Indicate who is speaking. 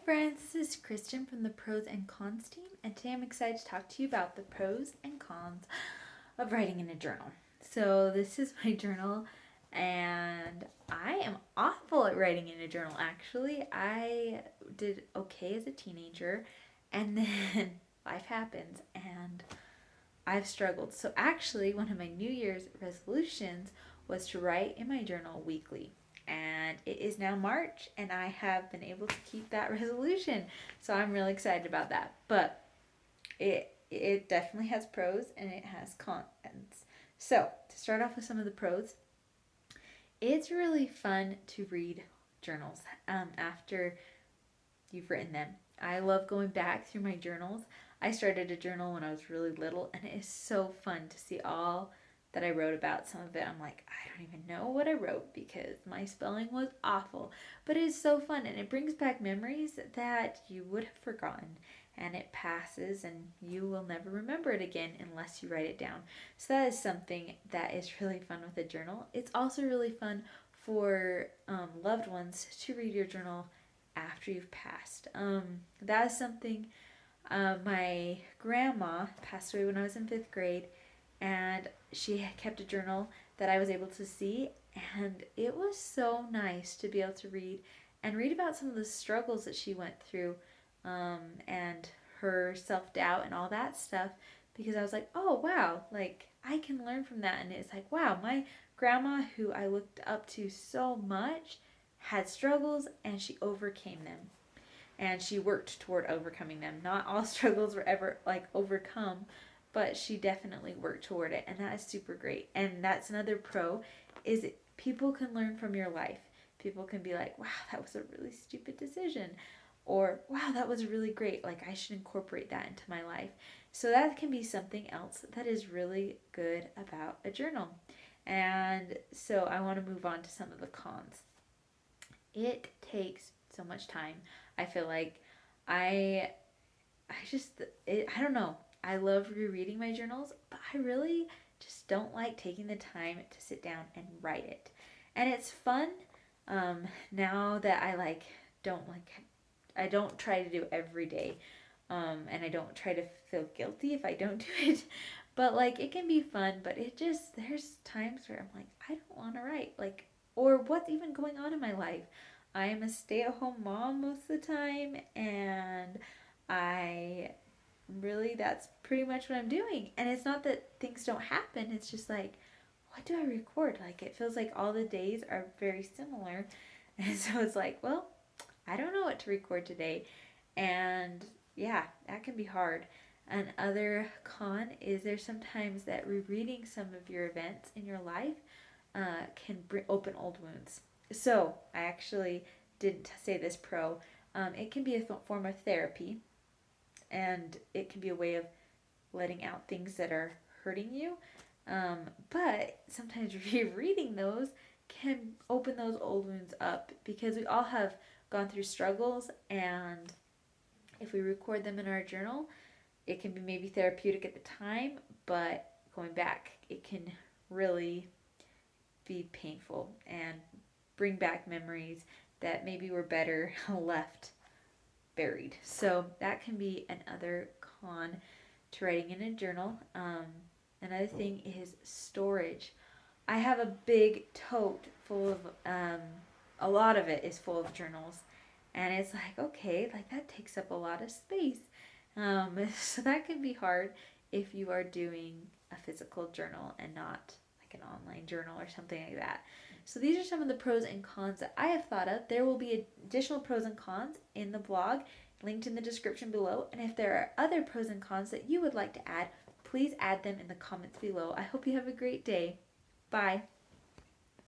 Speaker 1: friends, this is Kristen from the Pros and Cons team, and today I'm excited to talk to you about the pros and cons of writing in a journal. So, this is my journal, and I am awful at writing in a journal actually. I did okay as a teenager, and then life happens, and I've struggled. So, actually, one of my New Year's resolutions was to write in my journal weekly. And it is now March, and I have been able to keep that resolution. So I'm really excited about that. But it definitely has pros and it has cons. So to start off with some of the pros, it's really fun to read journals after you've written them. I love going back through my journals. I started a journal when I was really little, and it is so fun to see all that I wrote about. Some of it, I'm like, I don't even know what I wrote because my spelling was awful. But it is so fun, and it brings back memories that you would have forgotten. And it passes, and you will never remember it again unless you write it down. So, that is something that is really fun with a journal. It's also really fun for loved ones to read your journal after you've passed. That is something my grandma passed away when I was in fifth grade, and she had kept a journal that I was able to see, and it was so nice to be able to read about some of the struggles that she went through, and her self doubt and all that stuff. Because I was like, oh wow, like I can learn from that, and it's like, wow, my grandma, who I looked up to so much, had struggles and she overcame them, and she worked toward overcoming them. Not all struggles were ever like overcome, but she definitely worked toward it, and that is super great. And that's another pro, is people can learn from your life. People can be like, wow, that was a really stupid decision, or wow, that was really great, like I should incorporate that into my life. So that can be something else that is really good about a journal. And so I want to move on to some of the cons. It takes so much time. I feel like I I just I don't know. I love rereading my journals, but I really just don't like taking the time to sit down and write it. And it's fun now that I don't try to do every day. And I don't try to feel guilty if I don't do it. But like it can be fun, but it just there's times where I'm like I don't want to write, like, or what's even going on in my life. I am a stay-at-home mom most of the time, and I really that's pretty much what I'm doing. And it's not that things don't happen, it's just like what do I record? Like it feels like all the days are very similar. And so it's like, well, I don't know what to record today. And yeah, that can be hard. Another con is there's sometimes that rereading some of your events in your life can open old wounds. So I actually didn't say this pro. It can be a form of therapy, and it can be a way of letting out things that are hurting you. But sometimes rereading those can open those old wounds up, because we all have gone through struggles, and if we record them in our journal, it can be maybe therapeutic at the time, but going back, it can really be painful and bring back memories that maybe were better left buried. So that can be another con to writing in a journal. Another thing is storage. I have a big tote full of, a lot of it is full of journals. And it's like, okay, like that takes up a lot of space. So that can be hard if you are doing a physical journal and not like an online journal or something like that. So these are some of the pros and cons that I have thought of. There will be additional pros and cons in the blog, linked in the description below. And if there are other pros and cons that you would like to add, please add them in the comments below. I hope you have a great day. Bye.